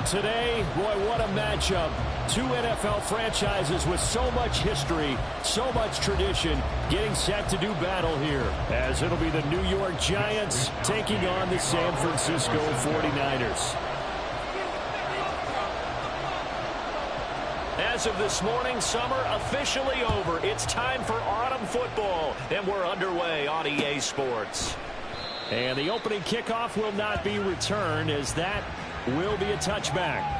Today, boy, what a matchup. Two NFL franchises with so much history, so much tradition, getting set to do battle here, as it'll be the New York Giants taking on the San Francisco 49ers. As of this morning, summer officially over. It's time for autumn football, and we're underway on EA Sports. And the opening kickoff will not be returned, as that will be a touchback.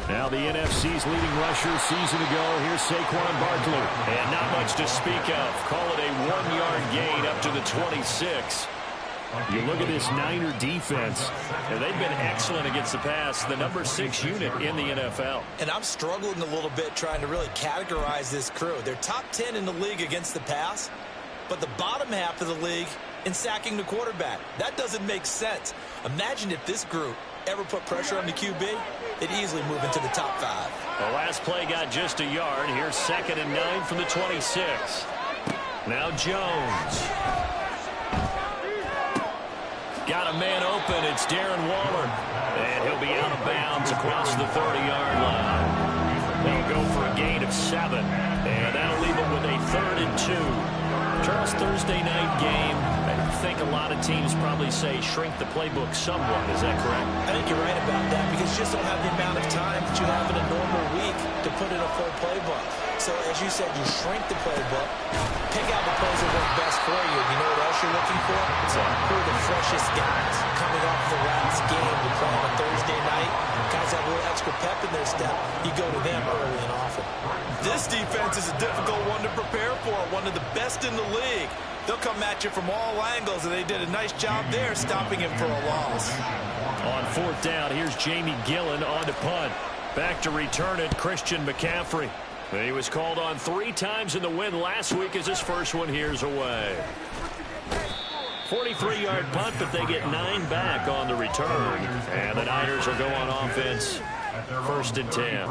Now the NFC's leading rusher season ago. Here's Saquon Barkley. And not much to speak of. Call it a 1-yard gain up to the 26. You look at this Niner defense, and they've been excellent against the pass, the number 6 unit in the NFL. And I'm struggling a little bit trying to really categorize this crew. They're top 10 in the league against the pass, but the bottom half of the league in sacking the quarterback. That doesn't make sense. Imagine if this group ever put pressure on the QB, they'd easily move into the top 5. The last play got just a yard. Here's 2nd and 9 from the 26. Now Jones. Got a man open. It's Darren Waller. And he'll be out of bounds across the 30-yard line. They'll go for a gain of 7. And that'll leave them with a 3rd and 2. Charles, Thursday night game. I think a lot of teams probably say shrink the playbook somewhat. Is that correct? I think you're right about that because you just don't have the amount of time that you have in a normal week to put in a full playbook. So, as you said, you shrink the playbook, pick out the plays that work best for you. You know what else you're looking for? Who are the freshest guys coming off the last game to play on a Thursday night? Guys have a little extra pep in their step. You go to them early and often. This defense is a difficult one to prepare for, one of the best in the league. They'll come at you from all angles, and they did a nice job there stopping him for a loss. On 4th down, here's Jamie Gillen on to punt. Back to return it, Christian McCaffrey. He was called on 3 times in the win last week as his first one here's away. 43-yard punt, but they get 9 back on the return. And the Niners will go on offense, 1st and 10.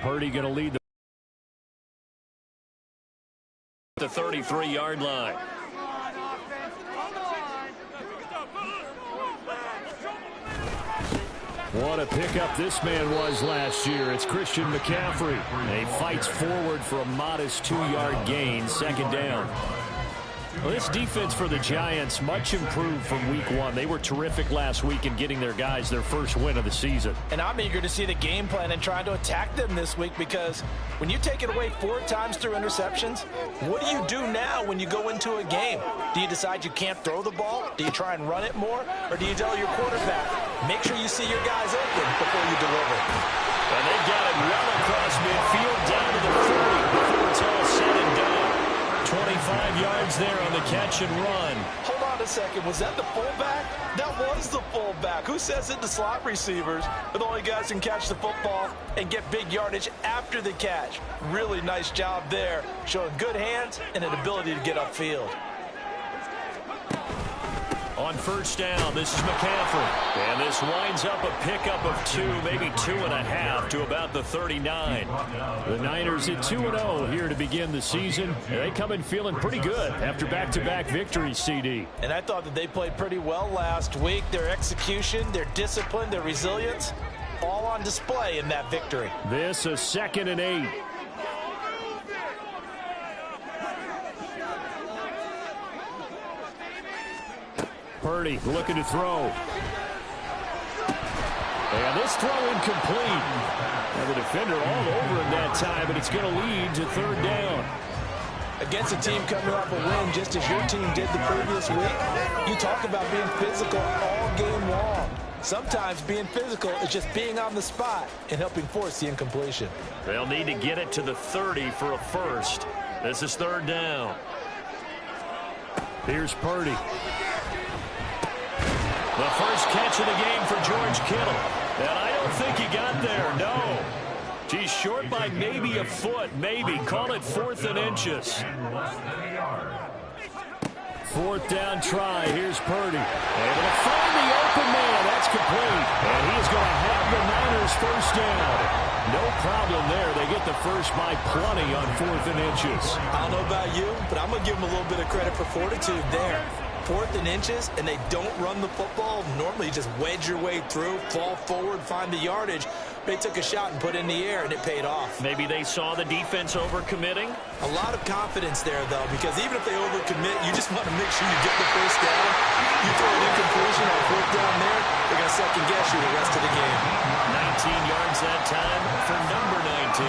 Purdy going to lead the 33-yard line. What a pickup this man was last year. It's Christian McCaffrey. He fights forward for a modest 2-yard gain, 2nd down. Well, this defense for the Giants much improved from week 1. They were terrific last week in getting their guys their first win of the season. And I'm eager to see the game plan and trying to attack them this week because when you take it away 4 times through interceptions, what do you do now when you go into a game? Do you decide you can't throw the ball? Do you try and run it more? Or do you tell your quarterback, make sure you see your guys open before you deliver? And they got it well across midfield down to the 40 before it's all said and done. 25 yards there on the catch and run. Hold on a second. Was that the fullback? That was the fullback. Who says it? The slot receivers are the only guys who can catch the football and get big yardage after the catch. Really nice job there, showing good hands and an ability to get upfield. On 1st down, this is McCaffrey. And this winds up a pickup of 2, maybe 2.5 to about the 39. The Niners at 2-0 here to begin the season. And they come in feeling pretty good after back-to-back victories, CD. And I thought that they played pretty well last week. Their execution, their discipline, their resilience, all on display in that victory. This a 2nd and 8. Purdy looking to throw. And this throw incomplete. And the defender all over him that time, but it's going to lead to 3rd down. Against a team coming off a win just as your team did the previous week, you talk about being physical all game long. Sometimes being physical is just being on the spot and helping force the incompletion. They'll need to get it to the 30 for a first. This is third down. Here's Purdy. The first catch of the game for George Kittle. And I don't think he got there, no. He's short by maybe a foot, maybe. Call it 4th and inches. 4th down try. Here's Purdy. Able to find the open man. That's complete. And he's going to have the Niners first down. No problem there. They get the first by plenty on 4th and inches. I don't know about you, but I'm going to give them a little bit of credit for fortitude there. 4th and inches, and they don't run the football. Normally, you just wedge your way through, fall forward, find the yardage. They took a shot and put it in the air, and it paid off. Maybe they saw the defense overcommitting. A lot of confidence there, though, because even if they overcommit, you just want to make sure you get the first down. You throw an incompletion on 4th down there, they're going to second-guess you the rest of the game. 19 yards that time for number 19.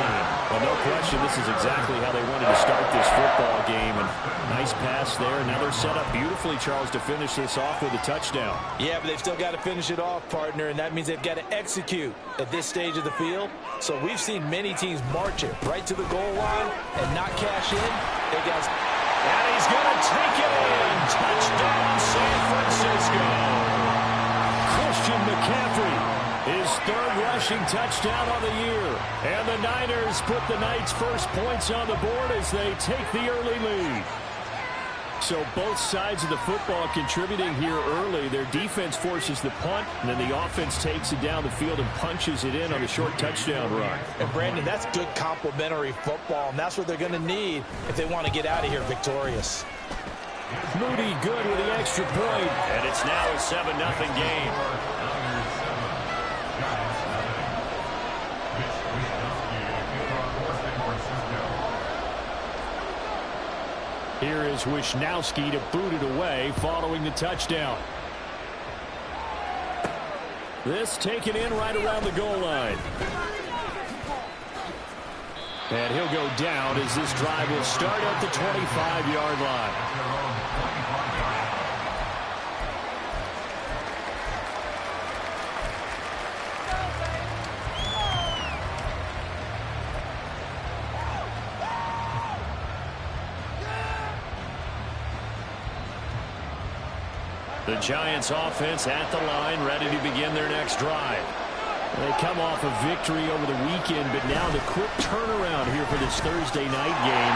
Well, no question, this is exactly how they wanted to start this football game. And nice pass there. Now they're set up beautifully, Charles, to finish this off with a touchdown. Yeah, but they've still got to finish it off, partner, and that means they've got to execute at this stage of the field. So we've seen many teams march it right to the goal line and not cash in. Hey, guys. And he's going to take it in. Touchdown, San Francisco. Christian McCaffrey. His 3rd rushing touchdown on the year. And the Niners put the Knights' first points on the board as they take the early lead. So both sides of the football contributing here early. Their defense forces the punt, and then the offense takes it down the field and punches it in on the short touchdown run. And, Brandon, that's good complementary football, and that's what they're going to need if they want to get out of here victorious. Moody good with the extra point. And it's now a 7-0 game. Here is Wisnowski to boot it away following the touchdown. This taken in right around the goal line. And he'll go down as this drive will start at the 25-yard line. The Giants offense at the line, ready to begin their next drive. They come off a victory over the weekend, but now the quick turnaround here for this Thursday night game.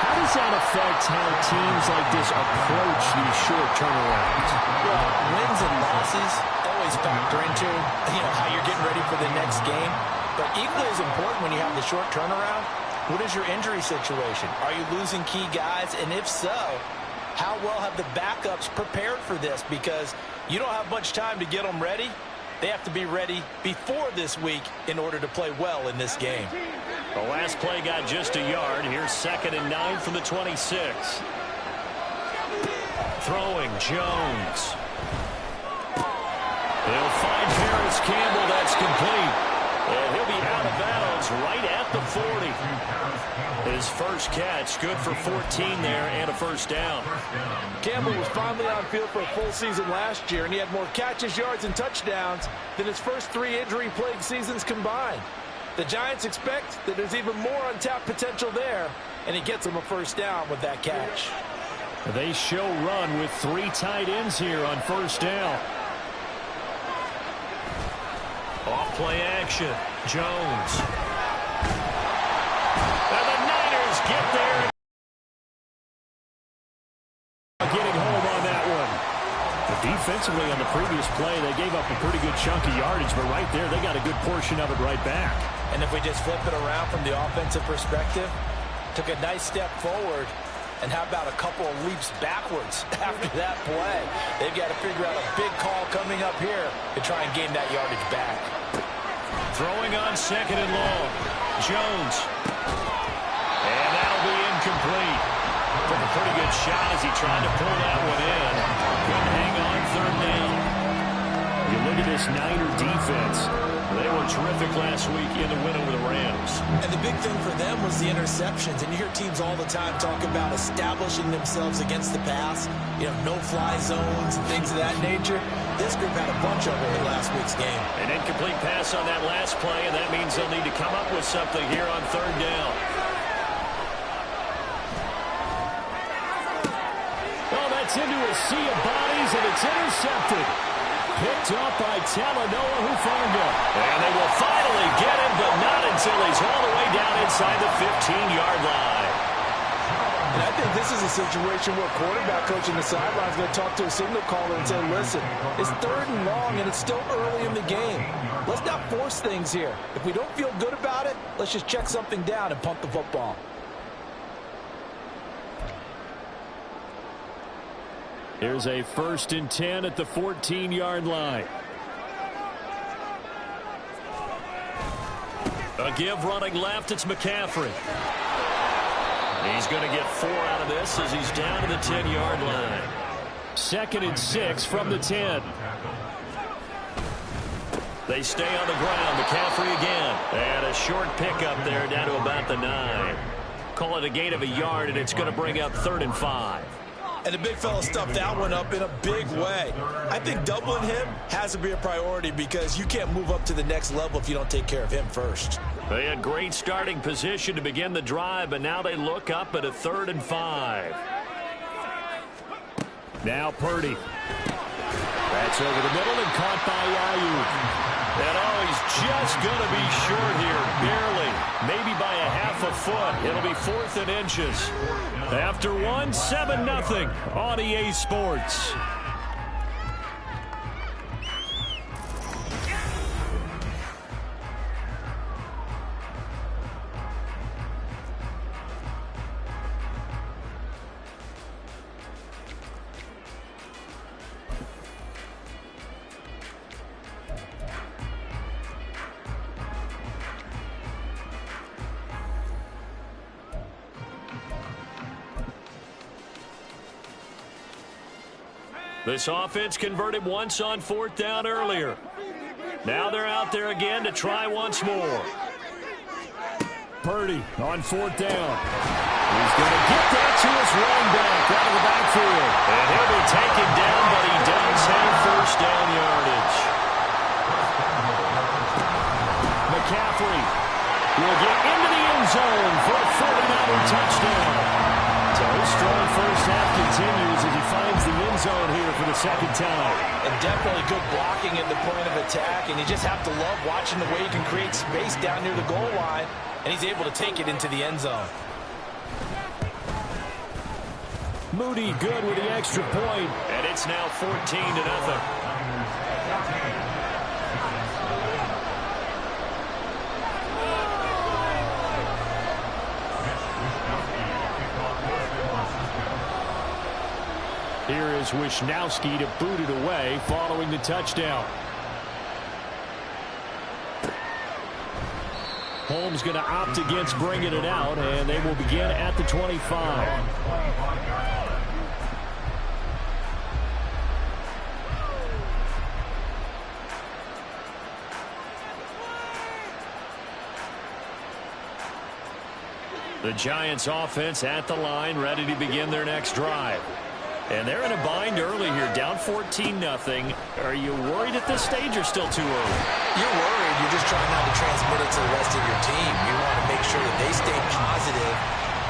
How does that affect how teams like this approach these short turnarounds? Well, wins and losses always factor into how you're getting ready for the next game. But equally as important when you have the short turnaround, what is your injury situation? Are you losing key guys? And if so, how well have the backups prepared for this? Because you don't have much time to get them ready. They have to be ready before this week in order to play well in this game. The last play got just a yard. Here's 2nd and 9 from the 26. Throwing Jones. They'll find Paris Campbell. That's complete. And he'll be out of bounds right at the 40. His first catch, good for 14 there and a first down. Campbell was finally on field for a full season last year, and he had more catches, yards, and touchdowns than his first 3 injury-plagued seasons combined. The Giants expect that there's even more untapped potential there, and he gets them a first down with that catch. They show run with 3 tight ends here on first down. Off play action. Jones. And the Niners get there. Getting home on that one. But defensively on the previous play, they gave up a pretty good chunk of yardage, but right there, they got a good portion of it right back. And if we just flip it around from the offensive perspective, took a nice step forward, and how about a couple of leaps backwards after that play? They've got to figure out a big call coming up here to try and gain that yardage back. Throwing on 2nd and long. Jones. And that'll be incomplete. Took a pretty good shot as he tried to pull that one in. Couldn't hang on 3rd down. You look at this Niner defense. They were terrific last week in the win over the Rams. And the big thing for them was the interceptions. And you hear teams all the time talk about establishing themselves against the pass, no-fly zones and things of that nature. This group had a bunch of them in last week's game. An incomplete pass on that last play, and that means they'll need to come up with something here on third down. Oh, that's into a sea of bodies, and it's intercepted. Picked up by Talanoa Hufanga. And they will finally get him, but not until he's all the way down inside the 15-yard line. And I think this is a situation where quarterback coach in the sideline is going to talk to a signal caller and say, listen, it's 3rd and long, and it's still early in the game. Let's not force things here. If we don't feel good about it, let's just check something down and punt the football. Here's a 1st and 10 at the 14-yard line. A give running left, it's McCaffrey. He's going to get 4 out of this as he's down to the 10-yard line. 2nd and 6 from the 10. They stay on the ground. McCaffrey again. And a short pickup there down to about the 9. Call it a gain of a yard, and it's going to bring up 3rd and 5. And the big fella stuffed that one up in a big way. I think doubling him has to be a priority because you can't move up to the next level if you don't take care of him first. They had great starting position to begin the drive, but now they look up at a 3rd and 5. Now Purdy. That's over the middle and caught by Ayuk. And he's just going to be short here, barely. Maybe by a half a foot. It'll be 4th and inches. After 1, 7-0 on EA Sports. This offense converted once on 4th down earlier. Now they're out there again to try once more. Purdy on 4th down. He's going to get that to his running back out of the backfield. And he'll be taken down, but he does have 1st down yardage. McCaffrey will get into the end zone for a 49er touchdown. So his strong first half continues as he finds the end zone here for the 2nd time. And definitely good blocking at the point of attack, and you just have to love watching the way he can create space down near the goal line, and he's able to take it into the end zone. Moody good with the extra point. And it's now 14-0. Here is Wisnowski to boot it away following the touchdown. Holmes going to opt against bringing it out, and they will begin at the 25. The Giants offense at the line, ready to begin their next drive. And they're in a bind early here, down 14-0. Are you worried at this stage or still too early? You're worried. You're just trying not to transmit it to the rest of your team. You want to make sure that they stay positive.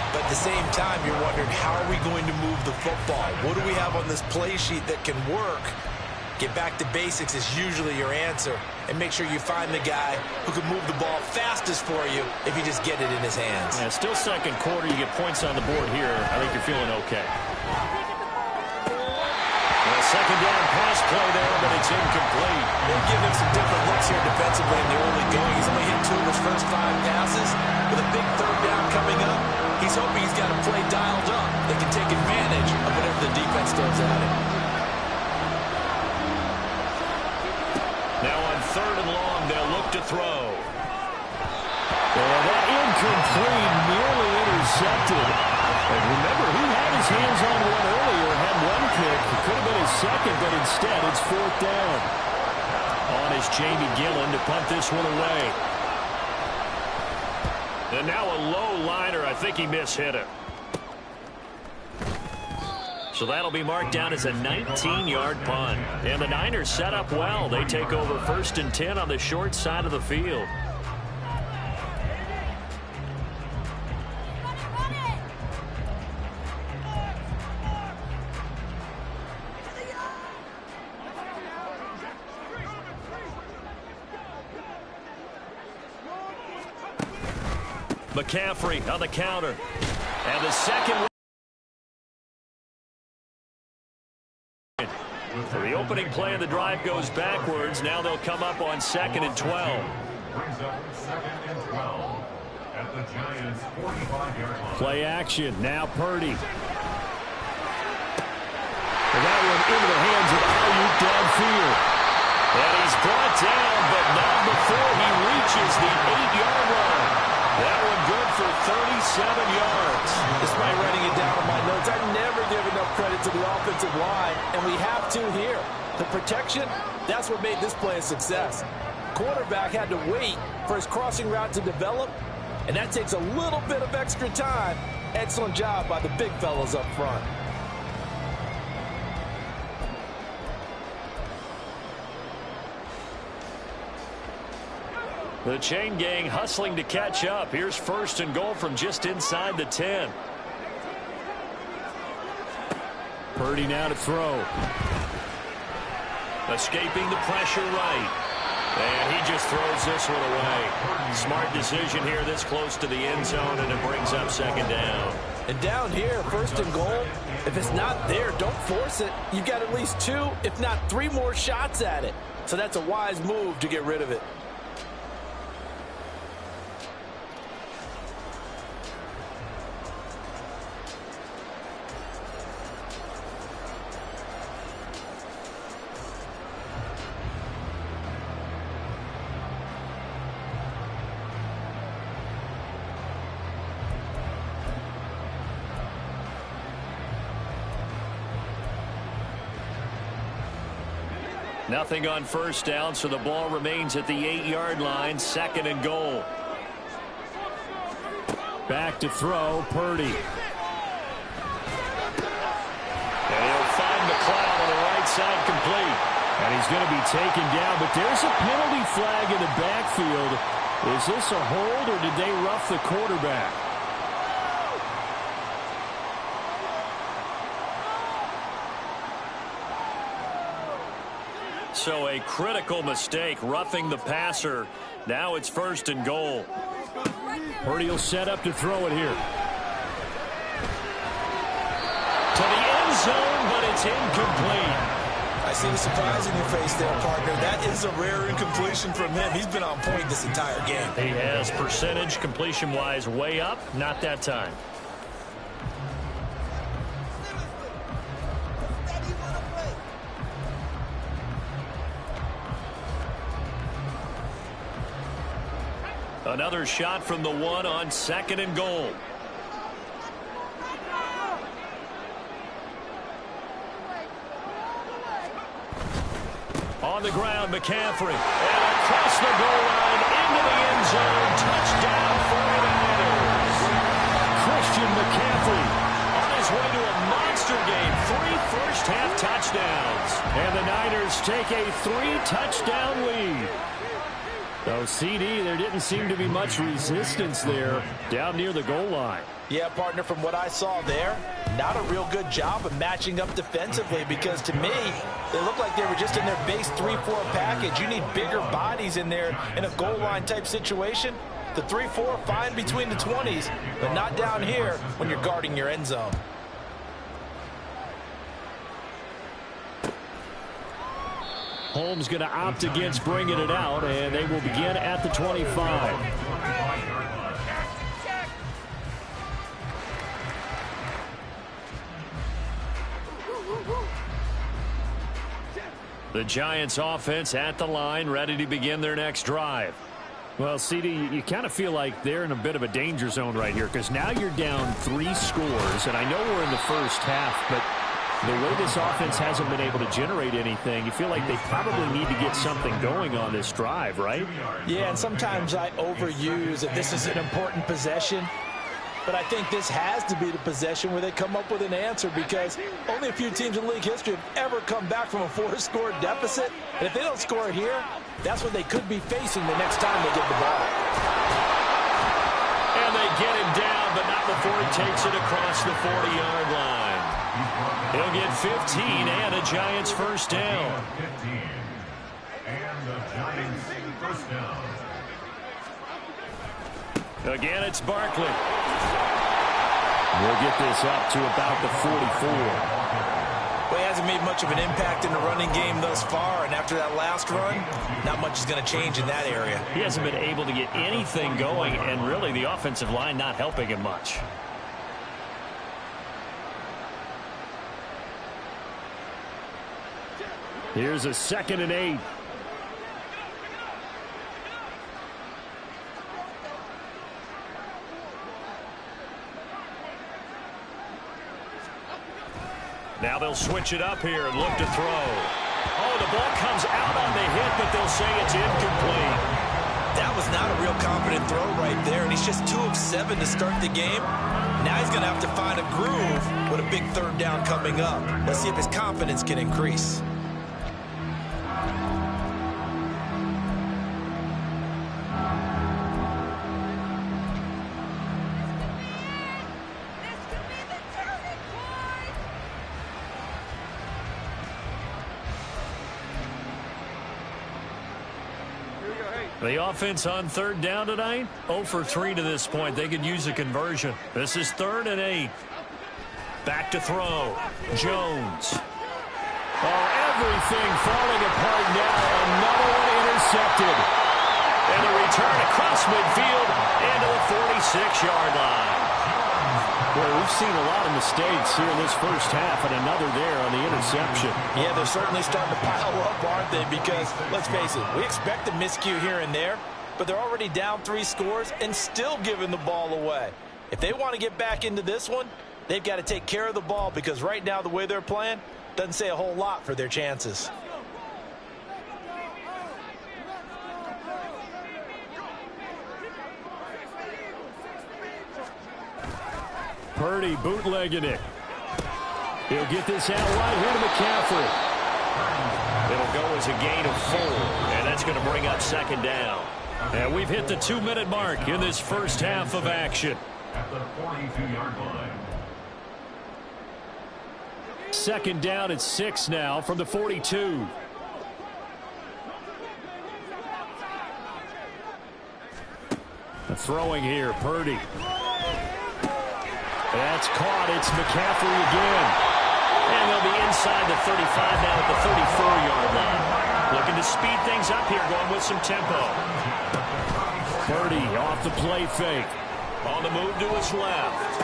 But at the same time, you're wondering, how are we going to move the football? What do we have on this play sheet that can work? Get back to basics is usually your answer. And make sure you find the guy who can move the ball fastest for you if you just get it in his hands. Yeah, still 2nd quarter. You get points on the board here. I think you're feeling okay. 2nd down pass play there, but it's incomplete. They'll give him some different looks here defensively in the early going. He's only hit 2 of his first 5 passes. With a big 3rd down coming up, he's hoping he's got a play dialed up that can take advantage of whatever the defense throws at him. Now on 3rd and long, they'll look to throw. Well, that incomplete, nearly intercepted. And remember, he had his hands on one earlier, had one pick. It could have been his 2nd, but instead it's 4th down. On is Jamie Gillen to punt this one away. And now a low liner. I think he mishit it. So that'll be marked down as a 19-yard punt. And the Niners set up well. They take over 1st and 10 on the short side of the field. McCaffrey on the counter. And the second. So the opening play of the drive goes backwards. Now they'll come up on 2nd and 12. Brings up 2nd and 12 at the Giants' 45-yard line. Play action. Now Purdy. And that one into the hands of Ayuk downfield. And he's brought down, but not before he reaches the 8-yard line. That one good for 37 yards. Despite writing it down in my notes, I never give enough credit to the offensive line, and we have to here. The protection, that's what made this play a success. Quarterback had to wait for his crossing route to develop, and that takes a little bit of extra time. Excellent job by the big fellas up front. The chain gang hustling to catch up. Here's 1st and goal from just inside the 10. Purdy now to throw. Escaping the pressure right. And he just throws this one away. Smart decision here this close to the end zone, and it brings up 2nd down. And down here, 1st and goal, if it's not there, don't force it. You've got at least 2, if not 3 more shots at it. So that's a wise move to get rid of it. Nothing on 1st down, so the ball remains at the 8-yard line. 2nd and goal. Back to throw, Purdy. And he'll find McLeod on the right side, complete. And he's going to be taken down, but there's a penalty flag in the backfield. Is this a hold, or did they rough the quarterback? So a critical mistake, roughing the passer. Now it's 1st and goal. Purdy will set up to throw it here. To the end zone, but it's incomplete. I see the surprise in your face there, partner. That is a rare incompletion from him. He's been on point this entire game. He has percentage completion-wise way up. Not that time. Another shot from the 1 on 2nd and goal. On the ground, McCaffrey. And across the goal line, into the end zone. Touchdown, 49ers. Christian McCaffrey On his way to a monster game. 3 first-half touchdowns. and the Niners take a 3-touchdown lead. So, CD, there didn't seem to be much resistance there down near the goal line. Yeah, partner, from what I saw there, not a real good job of matching up defensively, because to me, they looked like they were just in their base 3-4 package. You need bigger bodies in there in a goal line type situation. The 3-4, fine between the 20s, but not down here when you're guarding your end zone. Holmes going to opt against bringing it out, and they will begin at the 25. The Giants offense at the line, ready to begin their next drive. Well, CD, you kind of feel like they're in a bit of a danger zone right here, because now you're down 3 scores, and I know we're in the first half, but The way this offense hasn't been able to generate anything, you feel like they probably need to get something going on this drive, right? Yeah, and sometimes I overuse that this is an important possession. But I think this has to be the possession where they come up with an answer, because only a few teams in league history have ever come back from a 4-score deficit. And if they don't score here, that's what they could be facing the next time they get the ball. And they get him down, but not before he takes it across the 40-yard line. He'll get 15 and a Giants first down. 15. And the Giants first down. Again, it's Barkley. We'll get this up to about the 44. Well, he hasn't made much of an impact in the running game thus far, and after that last run, not much is going to change in that area. He hasn't been able to get anything going, and really the offensive line not helping him much. Here's a 2nd and 8. Now they'll switch it up here and look to throw. Oh, the ball comes out on the hit, but they'll say it's incomplete. That was not a real confident throw right there, and he's just 2 of 7 to start the game. Now he's going to have to find a groove with a big 3rd down coming up. Let's see if his confidence can increase. The offense on 3rd down tonight, 0 for 3 to this point. They could use a conversion. This is 3rd and 8. Back to throw. Jones. Oh, everything falling apart now. Another one intercepted. And a return across midfield into the 46-yard line. Well, we've seen a lot of mistakes here in this first half, and another there on the interception. Yeah, they're certainly starting to pile up, aren't they? Because, let's face it, we expect a miscue here and there, but they're already down 3 scores and still giving the ball away. If they want to get back into this one, they've got to take care of the ball, because right now the way they're playing doesn't say a whole lot for their chances. Purdy bootlegging it. He'll get this out right here to McCaffrey. It'll go as a gain of 4, and that's going to bring up 2nd down. And we've hit the 2-minute mark in this first half of action. At the 42-yard line. 2nd down at 6 now from the 42. Throwing here, Purdy. That's caught. It's McCaffrey again. And they'll be inside the 35 now at the 34-yard line. Looking to speed things up here, going with some tempo. Purdy off the play fake. On the move to his left.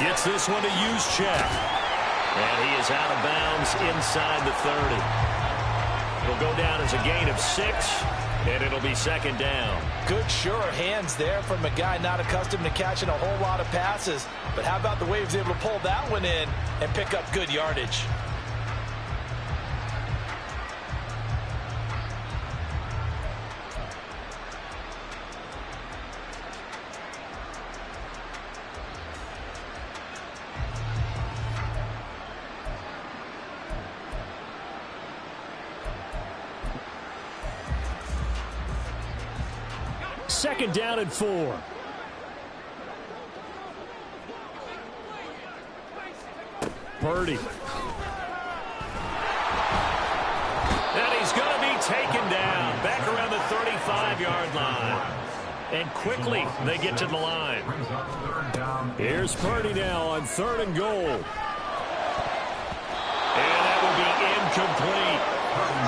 Gets this one to Juszczyk. And he is out of bounds inside the 30. It'll go down as a gain of 6, and it'll be 2nd down. Good, sure hands there from a guy not accustomed to catching a whole lot of passes. But how about the way he was able to pull that one in and pick up good yardage? Second down and 4. Purdy. And he's going to be taken down back around the 35-yard line. And quickly they get to the line. Here's Purdy now on 3rd and goal. And that will be incomplete.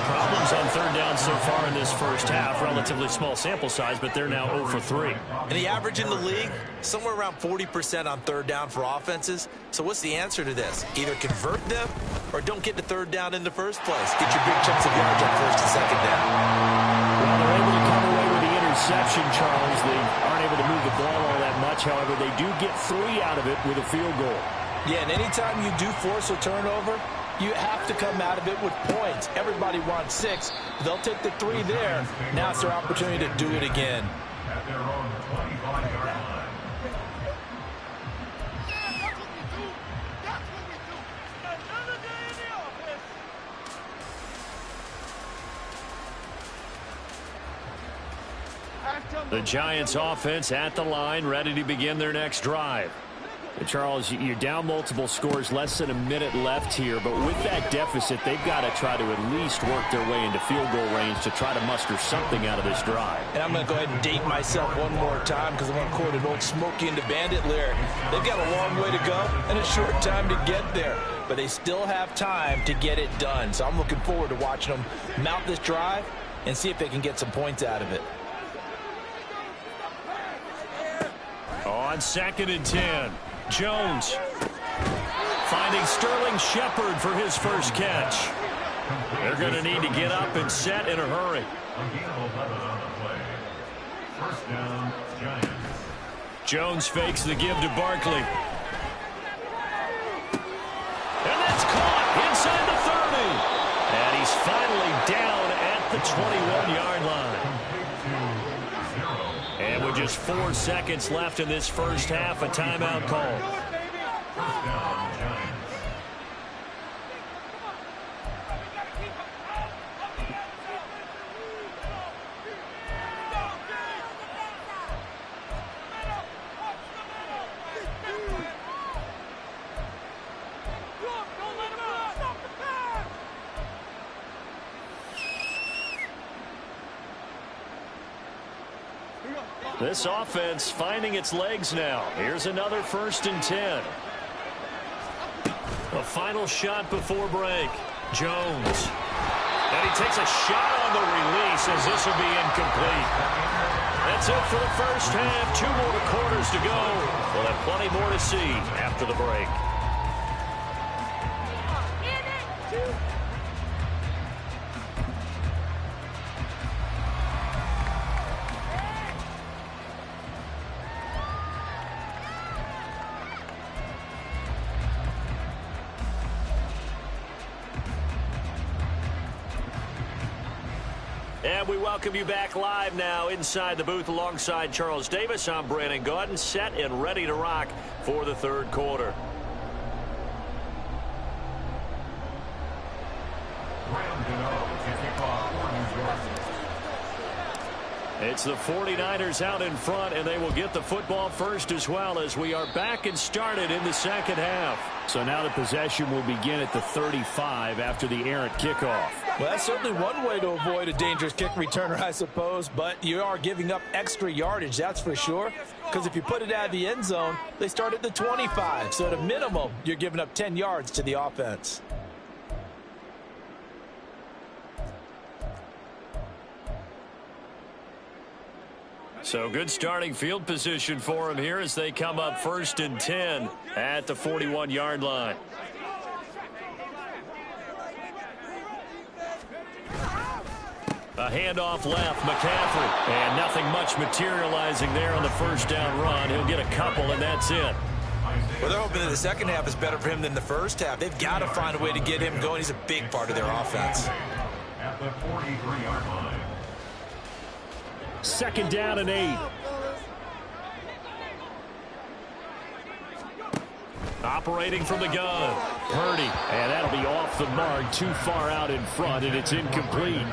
Problems on 3rd down so far in this first half. Relatively small sample size, but they're now 0 for 3. And the average in the league, somewhere around 40% on 3rd down for offenses. So what's the answer to this? Either convert them or don't get to 3rd down in the first place. Get your big chunks of yards on 1st and 2nd down. Well, they're able to come away with the interception, Charles. They aren't able to move the ball all that much. However, they do get 3 out of it with a field goal. Yeah, and anytime you do force a turnover, you have to come out of it with points. Everybody wants 6. They'll take the 3 there. Now it's their opportunity to do it again. At their own 25-yard line. The Giants offense at the line, ready to begin their next drive. Charles, you're down multiple scores, less than a minute left here, but with that deficit, they've got to try to at least work their way into field goal range to try to muster something out of this drive. And I'm going to go ahead and date myself one more time because I'm going to quote an old Smokey and the Bandit lyric. They've got a long way to go and a short time to get there, but they still have time to get it done. So I'm looking forward to watching them mount this drive and see if they can get some points out of it. On 2nd and 10, Jones finding Sterling Shepard for his first catch. They're going to need to get up and set in a hurry. First down, Giants. Jones fakes the give to Barkley. And that's caught inside the 30. And he's finally down at the 21-yard line. And with just 4 seconds left in this first half, a timeout call. First down, Giants. This offense finding its legs now. Here's another 1st and 10. A final shot before break. Jones. And he takes a shot on the release as this will be incomplete. That's it for the first half. 2 more quarters to go. We'll have plenty more to see after the break. And we welcome you back live now inside the booth alongside Charles Davis. I'm Brandon Gaudin, set and ready to rock for the 3rd quarter. It's the 49ers out in front, and they will get the football first as well as we are back and started in the 2nd half. So now the possession will begin at the 35 after the errant kickoff. Well, that's certainly one way to avoid a dangerous kick returner, I suppose, but you are giving up extra yardage, that's for sure, because if you put it out of the end zone, they start at the 25, so at a minimum, you're giving up 10 yards to the offense. So good starting field position for him here as they come up 1st and 10 at the 41-yard line. A handoff left, McCaffrey. And nothing much materializing there on the first down run. He'll get a couple, and that's it. Well, they're hoping that the second half is better for him than the first half. They've got to find a way to get him going. He's a big part of their offense. At the 43-yard line. 2nd down and 8. Operating from the gun. Purdy. And that'll be off the mark, too far out in front, and it's incomplete.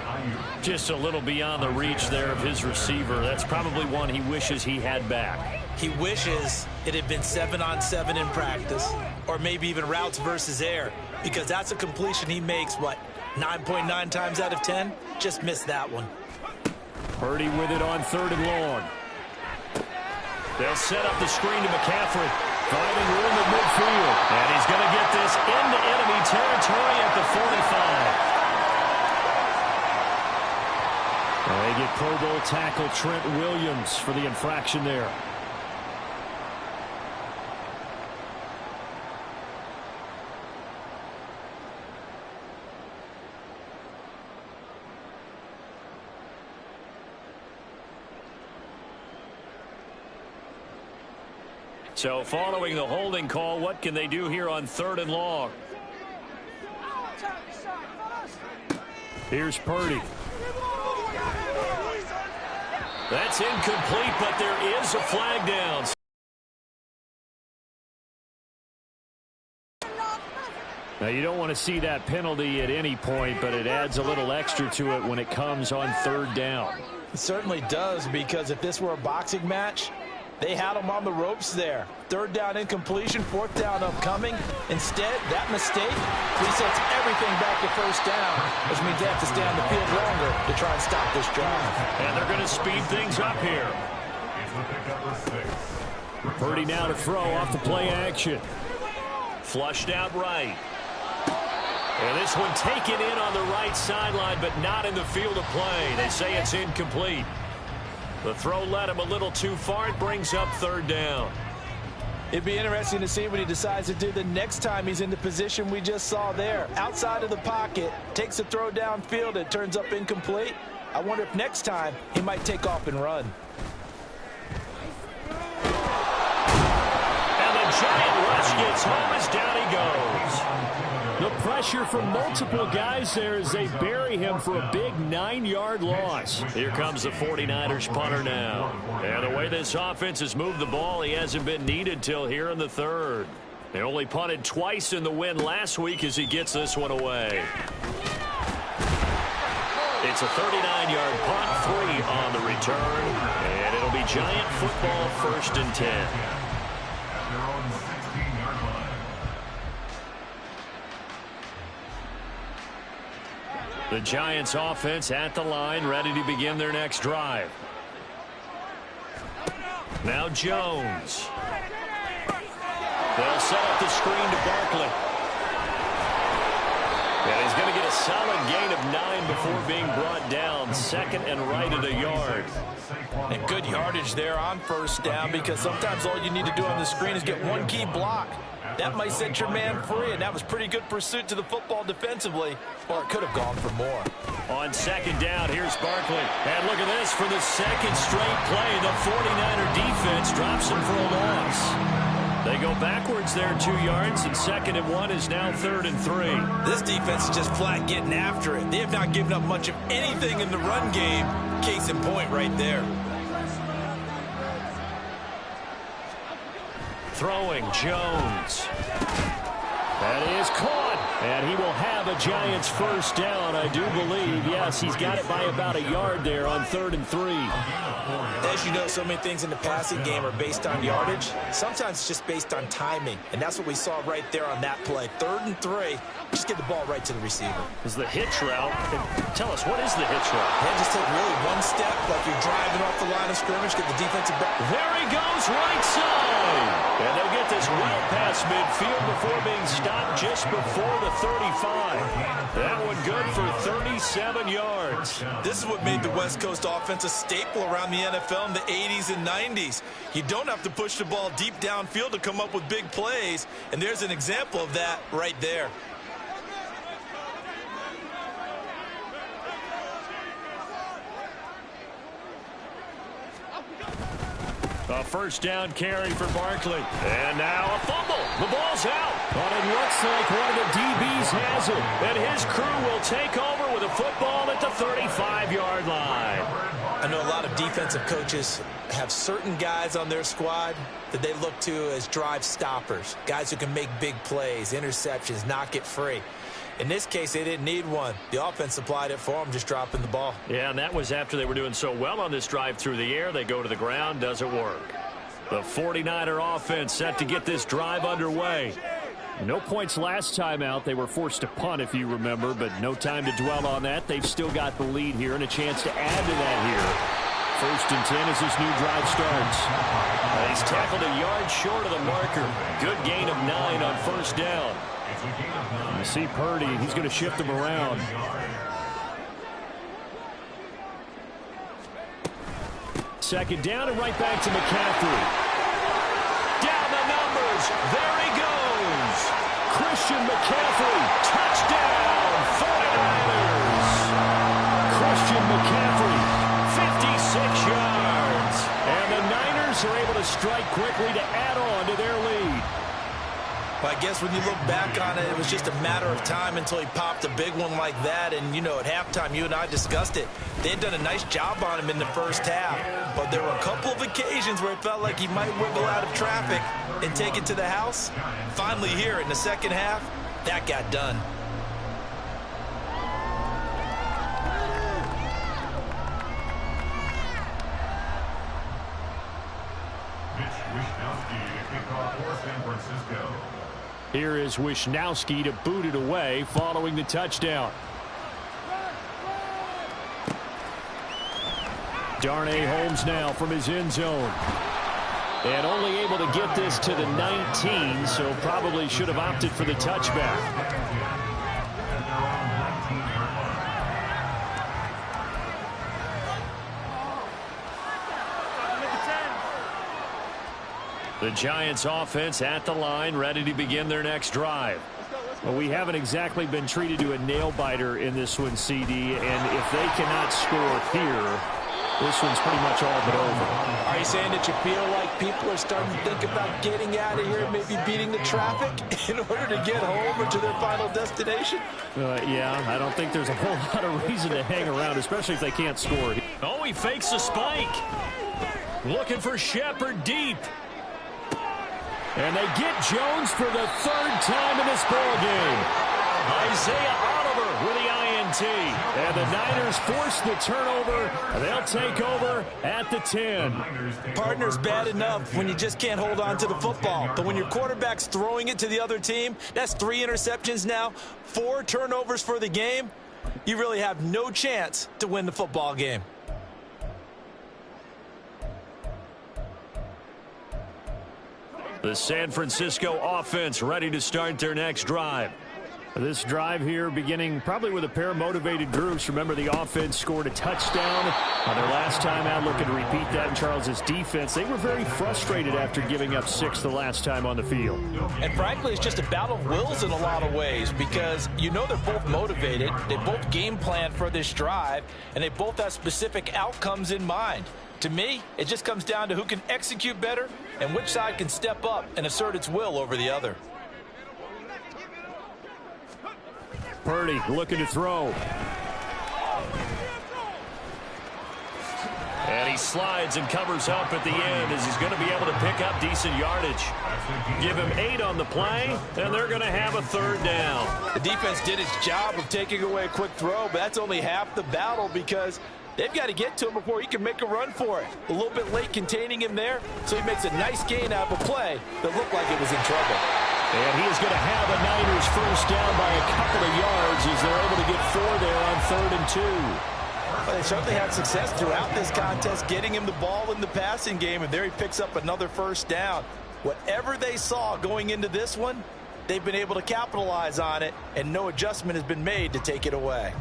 Just a little beyond the reach there of his receiver. That's probably one he wishes he had back. He wishes it had been 7-on-7 in practice, or maybe even routes versus air, because that's a completion he makes, what, 9.9 times out of 10? Just missed that one. Purdy with it on 3rd and long. They'll set up the screen to McCaffrey. Finding room at midfield. And he's going to get this into enemy territory at the 45. They get Pro Bowl tackle Trent Williams for the infraction there. So following the holding call, what can they do here on 3rd and long? Here's Purdy. That's incomplete, but there is a flag down. Now, you don't want to see that penalty at any point, but it adds a little extra to it when it comes on 3rd down. It certainly does, because if this were a boxing match, they had him on the ropes there. 3rd down incompletion, 4th down upcoming. Instead, that mistake resets everything back to 1st down, which means they have to stay on the field longer to try and stop this drive. And they're going to speed things up here. Purdy now to throw off the play action. Flushed out right. And this one taken in on the right sideline, but not in the field of play. They say it's incomplete. The throw led him a little too far. It brings up 3rd down. It'd be interesting to see what he decides to do the next time he's in the position we just saw there. Outside of the pocket, takes a throw downfield, it turns up incomplete. I wonder if next time he might take off and run. And the giant rush gets home as down he goes. The pressure from multiple guys there as they bury him for a big 9-yard loss. Here comes the 49ers punter now. And the way this offense has moved the ball, he hasn't been needed till here in the 3rd. They only punted twice in the win last week as he gets this one away. It's a 39-yard punt, 3 on the return. And it'll be Giant football, 1st and 10. The Giants offense at the line, ready to begin their next drive. Now Jones. They'll set up the screen to Barkley. And he's going to get a solid gain of 9 before being brought down. 2nd and right at a yard. And good yardage there on 1st down, because sometimes all you need to do on the screen is get one key block. That might set your man free, and that was pretty good pursuit to the football defensively, or it could have gone for more. On 2nd down, here's Barkley. And look at this, for the 2nd straight play, the 49er defense drops him for a loss. They go backwards there 2 yards, and 2nd and 1 is now 3rd and 3. This defense is just flat getting after it. They have not given up much of anything in the run game. Case in point right there. Throwing, Jones. That is caught, and he will have a Giants 1st down, I do believe. Yes, he's got it by about a yard there on 3rd and 3. As you know, so many things in the passing game are based on yardage. Sometimes it's just based on timing, and that's what we saw right there on that play. 3rd and 3, just get the ball right to the receiver. Is the hitch route. Tell us, what is the hitch route? And just take really one step, like you're driving off the line of scrimmage, get the defensive back. There he goes, right side. And they'll get this well past midfield before being stopped just before the 35. That one good for 37 yards. This is what made the West Coast offense a staple around the NFL in the 80s and 90s. You don't have to push the ball deep downfield to come up with big plays, and there's an example of that right there. A 1st down carry for Barkley. And now a fumble. The ball's out. But it looks like one of the DBs has it. And his crew will take over with a football at the 35-yard line. I know a lot of defensive coaches have certain guys on their squad that they look to as drive stoppers, guys who can make big plays, interceptions, knock it free. In this case, they didn't need one. The offense supplied it for them, just dropping the ball. Yeah, and that was after they were doing so well on this drive through the air. They go to the ground, doesn't work. The 49er offense set to get this drive underway. No points last time out. They were forced to punt, if you remember, but no time to dwell on that. They've still got the lead here and a chance to add to that here. 1st and 10 as this new drive starts. He's tackled a yard short of the marker. Good gain of 9 on 1st down. You see Purdy, he's going to shift him around. Second down and right back to McCaffrey. Down the numbers. There he goes. Christian McCaffrey. Touchdown, 49ers. Christian McCaffrey, 56 yards. And the Niners Niners are able to strike quickly to add on to their lead. I guess when you look back on it, it was just a matter of time until he popped a big one like that. And, you know, at halftime, you and I discussed it. They had done a nice job on him in the first half. But there were a couple of occasions where it felt like he might wiggle out of traffic and take it to the house. Finally here in the second half, that got done. Here is Wisnowski to boot it away following the touchdown. Darnay Holmes now from his end zone. And only able to get this to the 19, so probably should have opted for the touchback. The Giants offense at the line, ready to begin their next drive. Well, we haven't exactly been treated to a nail-biter in this one, CD, and if they cannot score here, this one's pretty much all but over. Are you saying that you feel like people are starting to think about getting out of here, maybe beating the traffic in order to get home or to their final destination? Yeah, I don't think there's a whole lot of reason to hang around, especially if they can't score. Oh, he fakes a spike. Looking for Shepard deep. And they get Jones for the third time in this ball game. Isaiah Oliver with the INT. And the Niners force the turnover. They'll take over at the 10. Partner's bad enough when you just can't hold on to the football. But when your quarterback's throwing it to the other team, that's 3 interceptions now, 4 turnovers for the game. You really have no chance to win the football game. The San Francisco offense ready to start their next drive. This drive here beginning probably with a pair of motivated groups. Remember, the offense scored a touchdown on their last time out. Looking to repeat that in Charles' defense. They were very frustrated after giving up 6 the last time on the field. And frankly, it's just a battle of wills in a lot of ways because you know they're both motivated. They both game plan for this drive, and they both have specific outcomes in mind. To me, it just comes down to who can execute better and which side can step up and assert its will over the other. Purdy looking to throw. And he slides and covers up at the end as he's going to be able to pick up decent yardage. Give him 8 on the play, and they're going to have a third down. The defense did its job of taking away a quick throw, but that's only half the battle because they've got to get to him before he can make a run for it. A little bit late containing him there, so he makes a nice gain out of a play that looked like it was in trouble. And he is going to have a Niners first down by a couple of yards as they're able to get 4 there on 3rd and 2. Well, they certainly had success throughout this contest, getting him the ball in the passing game, and there he picks up another first down. Whatever they saw going into this one, they've been able to capitalize on it, and no adjustment has been made to take it away.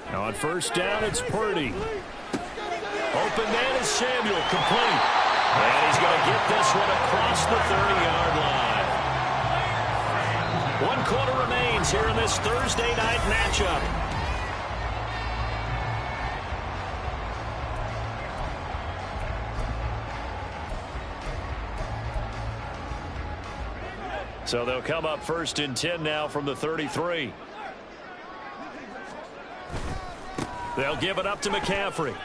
Now on first down, it's Purdy. Open man is Samuel, complete. And he's going to get this one across the 30-yard line. 1 quarter remains here in this Thursday night matchup. So they'll come up 1st and 10 now from the 33. They'll give it up to McCaffrey.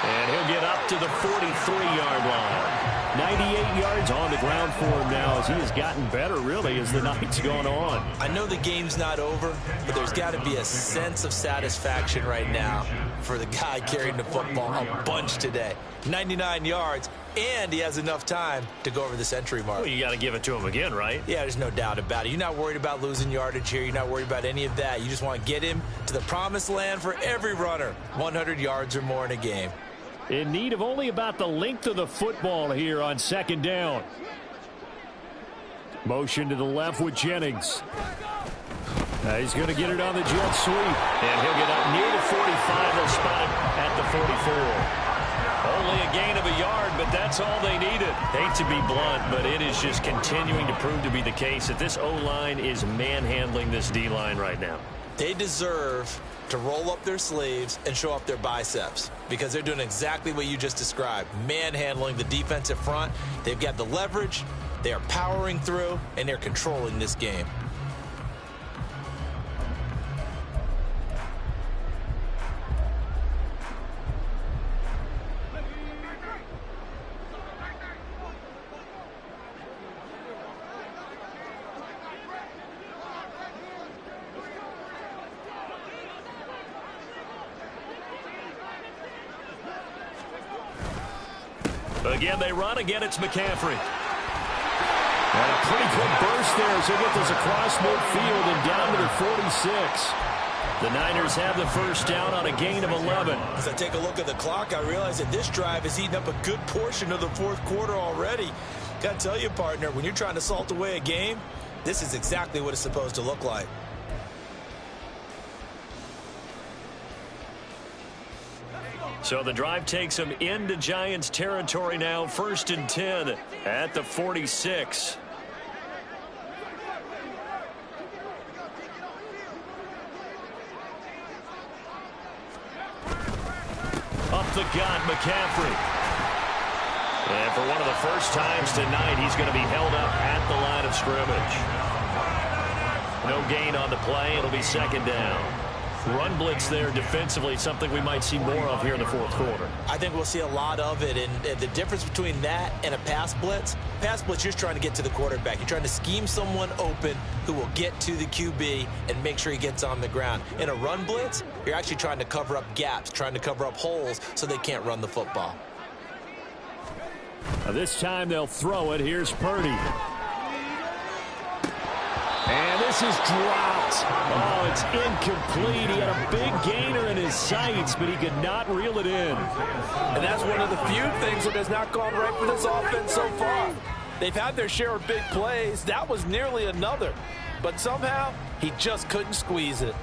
And he'll get up to the 43-yard line. 98 yards on the ground for him now as he has gotten better, really, as the night's gone on. I know the game's not over, but there's got to be a sense of satisfaction right now for the guy carrying the football a bunch today. 99 yards, and he has enough time to go over the century mark. Well, you got to give it to him again, right? Yeah, there's no doubt about it. You're not worried about losing yardage here. You're not worried about any of that. You just want to get him to the promised land for every runner. 100 yards or more in a game. In need of only about the length of the football here on 2nd down. Motion to the left with Jennings. He's going to get it on the jet sweep. And he'll get up near the 45. They'll spot him at the 44. Only a gain of a yard, but that's all they needed. Hate to be blunt, but it is just continuing to prove to be the case that this O-line is manhandling this D-line right now. They deserve to roll up their sleeves and show up their biceps because they're doing exactly what you just described, manhandling the defensive front. They've got the leverage, they are powering through, and they're controlling this game. Again, they run. Again, it's McCaffrey. And a pretty good burst there as they get this across midfield and down to the 46. The Niners have the first down on a gain of 11. As I take a look at the clock, I realize that this drive has eaten up a good portion of the fourth quarter already. Got to tell you, partner, when you're trying to salt away a game, this is exactly what it's supposed to look like. So the drive takes them into Giants territory now, 1st and 10 at the 46. Up the gut, McCaffrey. And for one of the first times tonight, he's going to be held up at the line of scrimmage. No gain on the play. It'll be 2nd down. Run blitz there defensively, something we might see more of here in the fourth quarter. I think we'll see a lot of it, and the difference between that and a pass blitz, you're just trying to get to the quarterback. You're trying to scheme someone open who will get to the QB and make sure he gets on the ground. In a run blitz, you're actually trying to cover up gaps, trying to cover up holes so they can't run the football. This time they'll throw it. Here's Purdy. And this is dropped. Oh, it's incomplete. He had a big gainer in his sights, but he could not reel it in. And that's one of the few things that has not gone right for this offense so far. They've had their share of big plays. That was nearly another. But somehow, he just couldn't squeeze it.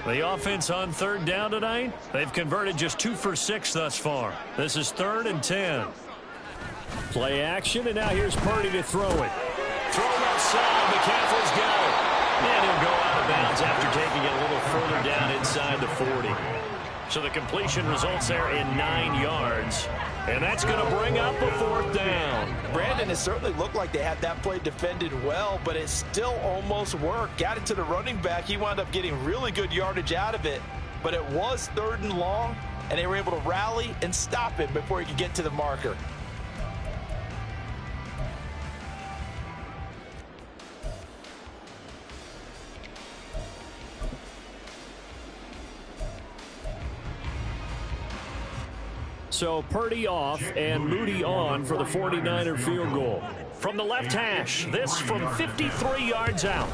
The offense on 3rd down tonight, they've converted just 2 for 6 thus far. This is 3rd and 10. Play action, and now here's Purdy to throw it. Throw left side, McCaffrey's got it. And he'll go out of bounds after taking it a little further down inside the 40. So the completion results there in 9 yards. And that's going to bring up a 4th down. Brandon, it certainly looked like they had that play defended well, but it still almost worked. Got it to the running back. He wound up getting really good yardage out of it, but it was 3rd and long, and they were able to rally and stop him before he could get to the marker. So Purdy off and Moody on for the 49er field goal. From the left hash, this from 53 yards out.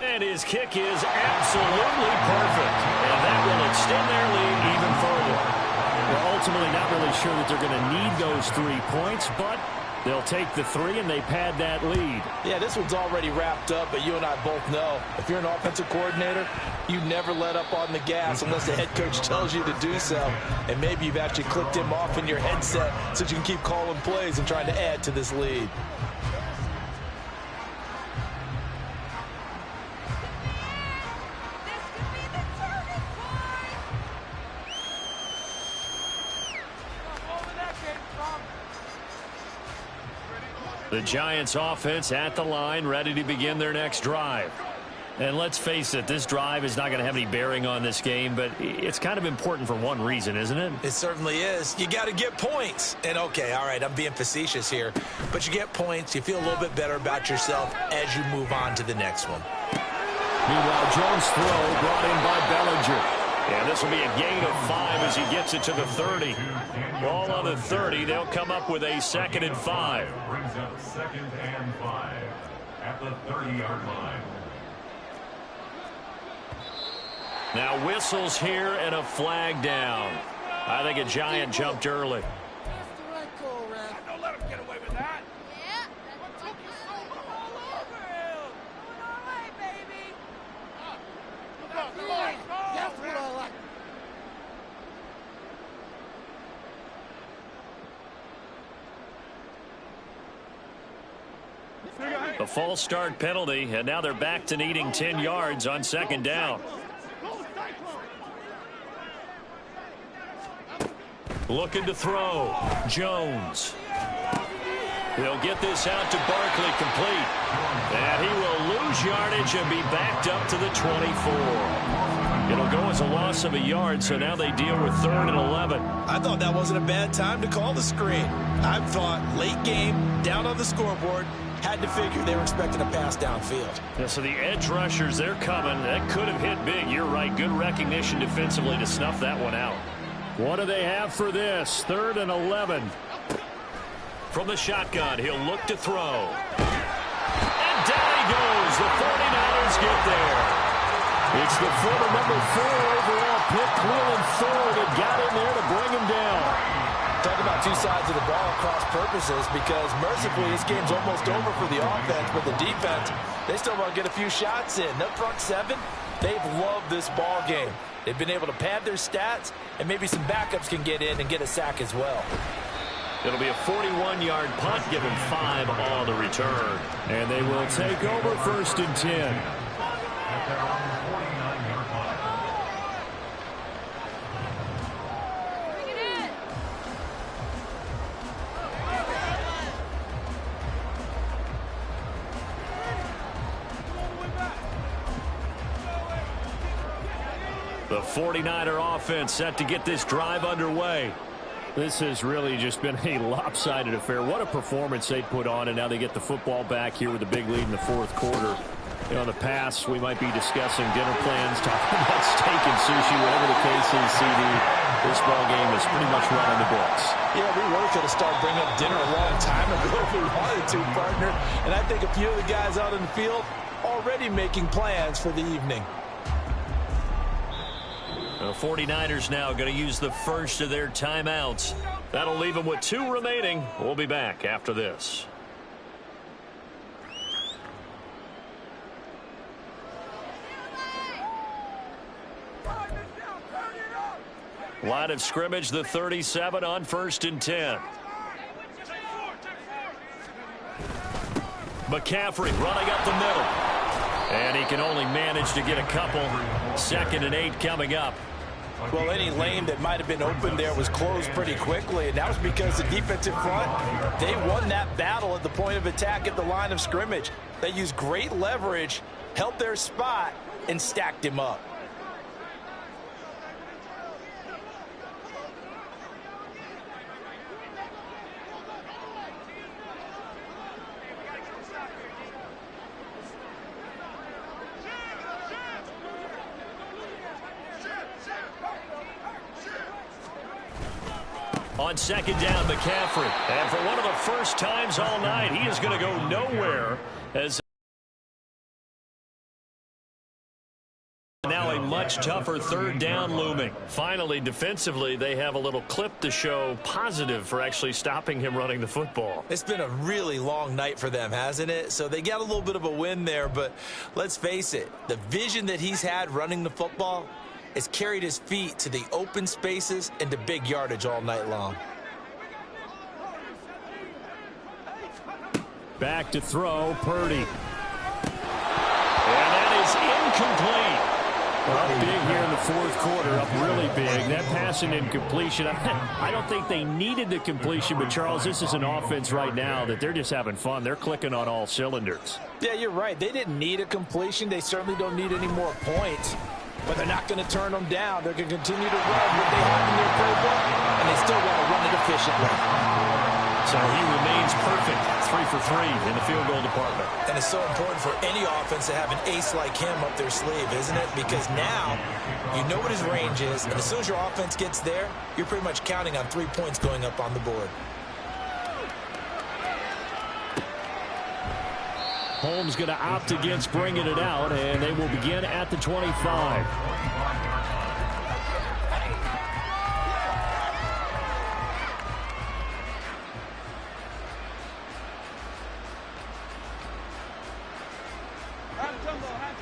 And his kick is absolutely perfect. And that will extend their lead even further. We're ultimately not really sure that they're going to need those 3 points, but they'll take the 3 and they pad that lead. Yeah, this one's already wrapped up, but you and I both know if you're an offensive coordinator, you never let up on the gas unless the head coach tells you to do so. And maybe you've actually clicked him off in your headset so you can keep calling plays and trying to add to this lead. The Giants offense at the line, ready to begin their next drive. And let's face it, this drive is not going to have any bearing on this game, but it's kind of important for one reason, isn't it? It certainly is. You got to get points. And, okay, all right, I'm being facetious here. But you get points, you feel a little bit better about yourself as you move on to the next one. Meanwhile, Jones' throw brought in by Bellinger. And this will be a gain of 5 as he gets it to the 30. Ball on the 30. They'll come up with a 2nd and 5. Brings up 2nd and 5 at the 30-yard line. Now whistles here and a flag down. I think a Giant jumped early. Don't let him get away with that. Yeah, that took you so all over him. Going our way, baby. A false start penalty, and now they're back to needing 10 yards on second down. Looking to throw. Jones. He'll get this out to Barkley complete. And he will lose yardage and be backed up to the 24. It'll go as a loss of a yard, so now they deal with 3rd and 11. I thought that wasn't a bad time to call the screen. I thought late game, down on the scoreboard, had to figure they were expecting a pass downfield. Yeah, so the edge rushers, they're coming. That could have hit big. You're right. Good recognition defensively to snuff that one out. What do they have for this? 3rd and 11. From the shotgun, he'll look to throw. And down he goes. The 49ers get there. It's the former number 4 overall pick, Cleveland Thor, that got in there to bring him down. Talk about two sides of the ball cross purposes, because mercifully this game's almost over for the offense, but the defense, they still want to get a few shots in. That front 7, they've loved this ball game. They've been able to pad their stats, and maybe some backups can get in and get a sack as well. It'll be a 41-yard punt, give them 5 on the return. And they will take over 1st and 10. The 49er offense set to get this drive underway. This has really just been a lopsided affair. What a performance they put on, and now they get the football back here with a big lead in the 4th quarter. You know, in the past, we might be discussing dinner plans, talking about steak and sushi, whatever the case is, CD. This ball game is pretty much run in the books. Yeah, we really could have started bringing up dinner a long time ago if we wanted to, partner. And I think a few of the guys out in the field already making plans for the evening. The 49ers now going to use the first of their timeouts. That'll leave them with 2 remaining. We'll be back after this. Line of scrimmage, the 37 on 1st and 10. McCaffrey running up the middle. And he can only manage to get a couple. 2nd and 8 coming up. Well, any lane that might have been open there was closed pretty quickly, and that was because the defensive front, they won that battle at the point of attack at the line of scrimmage. They used great leverage, held their spot, and stacked him up. On 2nd down, McCaffrey. And for one of the first times all night, he is going to go nowhere as now a much tougher 3rd down looming. Finally, defensively, they have a little clip to show positive for actually stopping him running the football. It's been a really long night for them, hasn't it? So they got a little bit of a win there, but let's face it, the vision that he's had running the football has carried his feet to the open spaces and to big yardage all night long. Back to throw, Purdy. And that is incomplete. Up big here in the 4th quarter, up really big. That passing incompletion, I don't think they needed the completion, but Charles, this is an offense right now that they're just having fun. They're clicking on all cylinders. Yeah, you're right. They didn't need a completion. They certainly don't need any more points. But they're not going to turn them down. They're going to continue to run what they have in their playbook, and they still want to run it efficiently. So he remains perfect, 3 for 3 in the field goal department. And it's so important for any offense to have an ace like him up their sleeve, isn't it? Because now you know what his range is, and as soon as your offense gets there, you're pretty much counting on 3 points going up on the board. Holmes going to opt against bringing it out, and they will begin at the 25.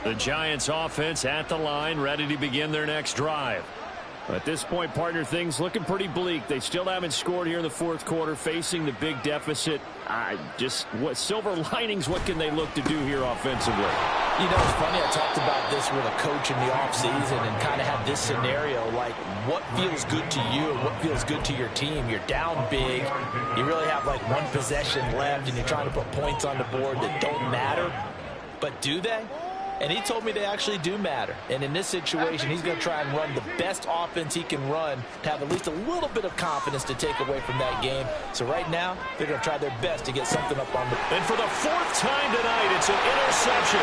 The Giants offense at the line, ready to begin their next drive. At this point, partner, things looking pretty bleak. They still haven't scored here in the fourth quarter, facing the big deficit. What silver linings, what can they look to do here offensively? You know, it's funny, I talked about this with a coach in the offseason and kind of had this scenario, like what feels good to you and what feels good to your team. You're down big. You really have like one possession left, and you're trying to put points on the board that don't matter. But do they? And he told me they actually do matter. And in this situation, he's going to try and run the best offense he can run to have at least a little bit of confidence to take away from that game. So right now, they're going to try their best to get something up on the... And for the fourth time tonight, it's an interception.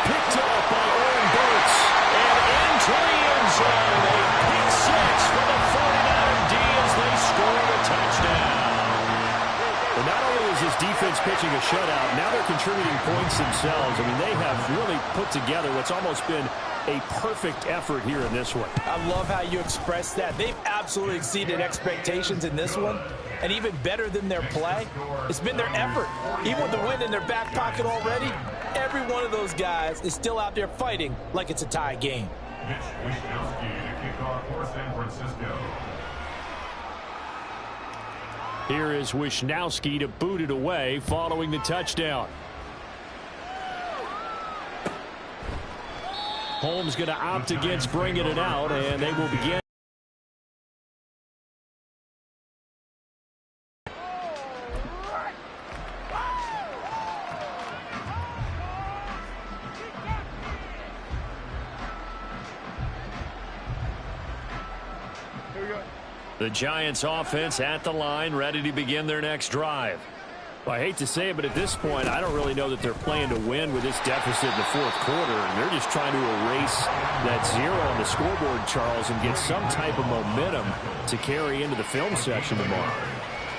Picked up by Oren Burks. And into the end zone. A pick six for the 49er D as they score a touchdown. And not only is this defense pitching a shutout, now they're contributing points themselves. I mean, they have really put together what's almost been a perfect effort here in this one. I love how you express that. They've absolutely exceeded expectations in this one. And even better than their play, it's been their effort. Even with the win in their back pocket already, every one of those guys is still out there fighting like it's a tie game. Mitch Wishnowsky to kick off for San Francisco. Here is Wishnowsky to boot it away following the touchdown. Holmes going to opt against bringing it out, and they will begin. The Giants offense at the line, ready to begin their next drive. Well, I hate to say it, but at this point, I don't really know that they're playing to win with this deficit in the fourth quarter. And they're just trying to erase that zero on the scoreboard, Charles, and get some type of momentum to carry into the film section tomorrow.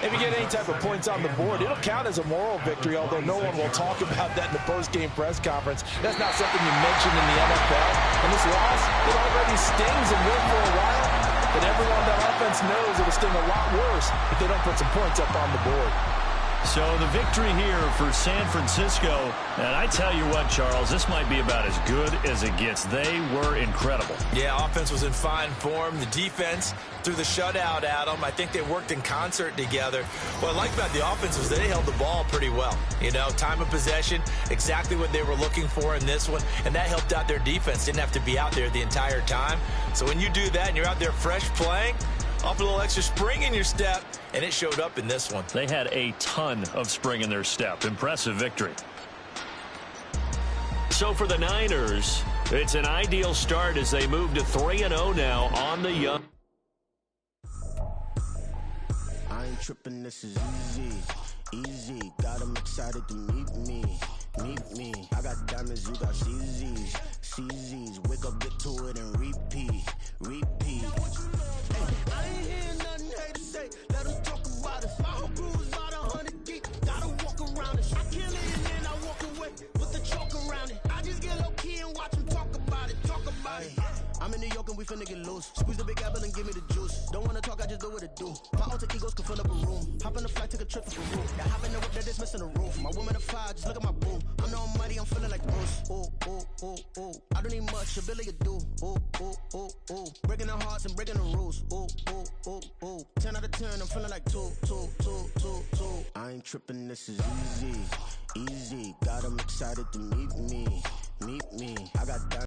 If you get any type of points on the board, it'll count as a moral victory, although no one will talk about that in the post-game press conference. That's not something you mentioned in the NFL. And this loss, it already stings and will for a while. But everyone on that offense knows it'll sting a lot worse if they don't put some points up on the board. So the victory here for San Francisco, and I tell you what, Charles, this might be about as good as it gets. They were incredible. Yeah, offense was in fine form. The defense threw the shutout at them. I think they worked in concert together. What I like about the offense was they held the ball pretty well. You know, time of possession, exactly what they were looking for in this one, and that helped out their defense. Didn't have to be out there the entire time. So when you do that and you're out there fresh playing, off a little extra spring in your step, and it showed up in this one. They had a ton of spring in their step. Impressive victory. So for the Niners, it's an ideal start as they move to 3-0 now on the young. I ain't tripping, this is easy. Got them excited to meet me. I got diamonds, you got CZs. Wake up, get to it, and repeat. I ain't hearing nothing hate to say. Let us talk about us. My whole crew is about 100 deep. Gotta walk around it. I kill it and then I walk away with the chalk around it. I just get low key and watch them talk about it. I'm in New York and we finna get loose. Squeeze the big apple and give me the juice. Don't wanna talk, I just do what it do. My alter egos can fill up a room. Hop on the flight, take a trip to Peru. That hop in the whip that is missing the roof. My woman a fire, just look at my boo. I'm no money, I'm feeling like Bruce. Ooh. I don't need much, ability to do. Ooh. Breaking the hearts and breaking the rules. Ooh. 10 out of 10, I'm feeling like two. I ain't tripping, this is easy. Got them excited to meet me. I got